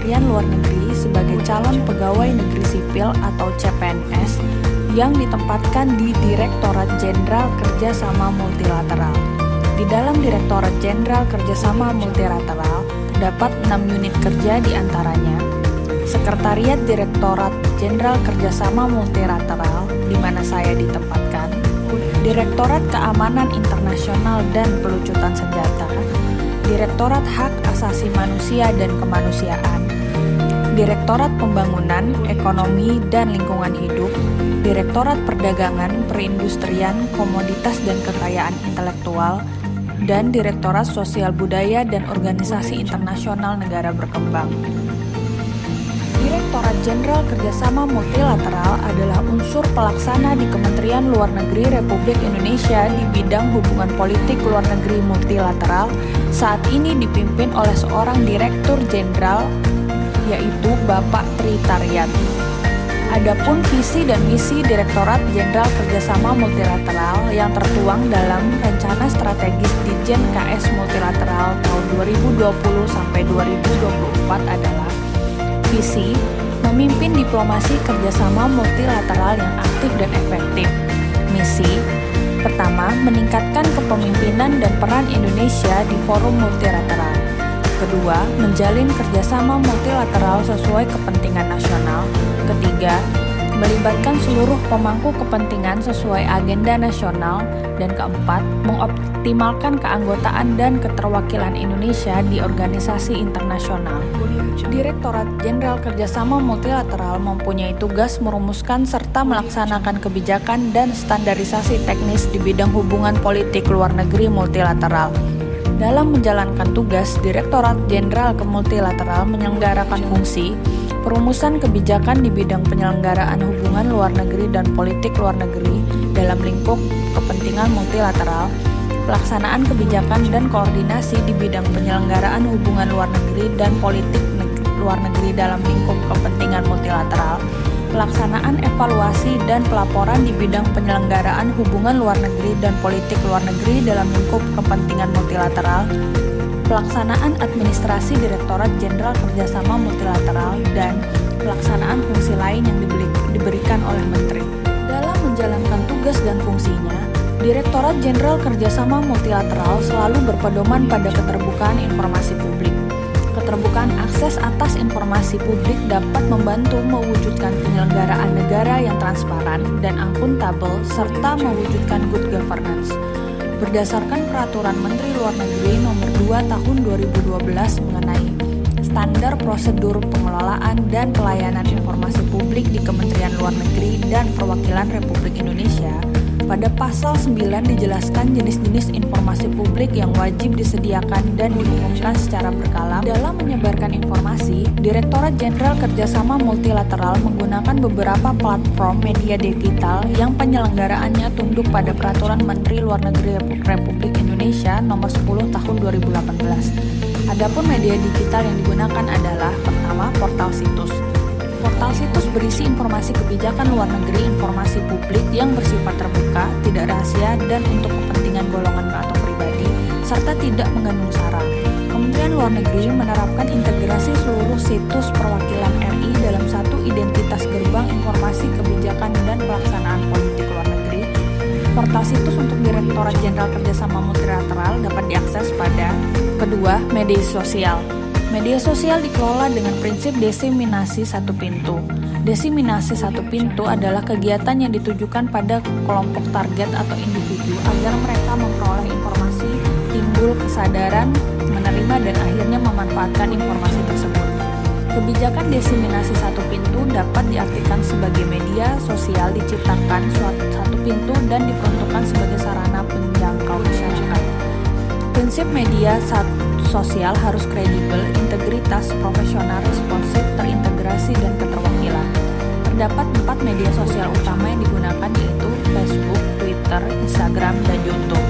Kementerian Luar Negeri sebagai calon pegawai negeri sipil atau CPNS yang ditempatkan di Direktorat Jenderal Kerjasama Multilateral. Di dalam Direktorat Jenderal Kerjasama Multilateral terdapat 6 unit kerja diantaranya Sekretariat Direktorat Jenderal Kerjasama Multilateral, di mana saya ditempatkan, Direktorat Keamanan Internasional dan Pelucutan Senjata, Direktorat Hak Asasi Manusia dan Kemanusiaan, Direktorat Pembangunan, Ekonomi dan Lingkungan Hidup, Direktorat Perdagangan, Perindustrian, Komoditas dan Kekayaan Intelektual, dan Direktorat Sosial Budaya dan Organisasi Internasional Negara Berkembang. Direktorat Jenderal Kerjasama Multilateral adalah unsur pelaksana di Kementerian Luar Negeri Republik Indonesia di bidang hubungan politik luar negeri multilateral. Saat ini dipimpin oleh seorang Direktur Jenderal, yaitu Bapak Tri Taryadi. Adapun visi dan misi Direktorat Jenderal Kerjasama Multilateral yang tertuang dalam Rencana Strategis Ditjen KS Multilateral tahun 2020 sampai 2024 adalah visi, memimpin diplomasi kerjasama multilateral yang aktif dan efektif. Misi, pertama, meningkatkan kepemimpinan dan peran Indonesia di forum multilateral. Kedua, menjalin kerjasama multilateral sesuai kepentingan nasional. Ketiga, melibatkan seluruh pemangku kepentingan sesuai agenda nasional. Dan keempat, mengoptimalkan keanggotaan dan keterwakilan Indonesia di organisasi internasional. Direktorat Jenderal Kerjasama Multilateral mempunyai tugas merumuskan serta melaksanakan kebijakan dan standarisasi teknis di bidang hubungan politik luar negeri multilateral. Dalam menjalankan tugas, Direktorat Jenderal Multilateral menyelenggarakan fungsi perumusan kebijakan di bidang penyelenggaraan hubungan luar negeri dan politik luar negeri dalam lingkup kepentingan multilateral, pelaksanaan kebijakan dan koordinasi di bidang penyelenggaraan hubungan luar negeri dan politik luar negeri dalam lingkup kepentingan multilateral, pelaksanaan evaluasi dan pelaporan di bidang penyelenggaraan hubungan luar negeri dan politik luar negeri dalam lingkup kepentingan multilateral, pelaksanaan administrasi Direktorat Jenderal Kerjasama Multilateral, dan pelaksanaan fungsi lain yang diberikan oleh Menteri. Dalam menjalankan tugas dan fungsinya, Direktorat Jenderal Kerjasama Multilateral selalu berpedoman pada keterbukaan informasi publik. Keterbukaan akses atas informasi publik dapat membantu mewujudkan penyelenggaraan negara yang transparan dan akuntabel serta mewujudkan good governance. Berdasarkan Peraturan Menteri Luar Negeri Nomor 2 Tahun 2012 mengenai standar prosedur pengelolaan dan pelayanan informasi publik di Kementerian Luar Negeri dan Perwakilan Republik Indonesia, pada pasal 9 dijelaskan jenis-jenis informasi publik yang wajib disediakan dan diumumkan secara berkala. Dalam menyebarkan informasi, Direktorat Jenderal Kerjasama Multilateral menggunakan beberapa platform media digital yang penyelenggaraannya tunduk pada Peraturan Menteri Luar Negeri Republik Indonesia Nomor 10 Tahun 2018. Adapun media digital yang digunakan adalah pertama, portal situs. Portal situs berisi informasi kebijakan luar negeri, informasi publik yang bersifat terbuka, tidak rahasia, dan untuk kepentingan golongan atau pribadi, serta tidak mengandung sara. Kementerian Luar Negeri menerapkan integrasi seluruh situs perwakilan RI dalam satu identitas gerbang informasi kebijakan dan pelaksanaan politik luar negeri. Portal situs untuk Direktorat Jenderal Kerjasama Multilateral dapat diakses pada kedua, media sosial. Media sosial dikelola dengan prinsip diseminasi satu pintu. Diseminasi satu pintu adalah kegiatan yang ditujukan pada kelompok target atau individu agar mereka memperoleh informasi, timbul kesadaran, menerima dan akhirnya memanfaatkan informasi tersebut. Kebijakan diseminasi satu pintu dapat diartikan sebagai media sosial diciptakan satu pintu dan diperuntukkan sebagai sarana penjangkau masyarakat. Prinsip media sosial harus kredibel, integritas, profesional, responsif, terintegrasi, dan keterwakilan. Terdapat 4 media sosial utama yang digunakan, yaitu Facebook, Twitter, Instagram, dan YouTube.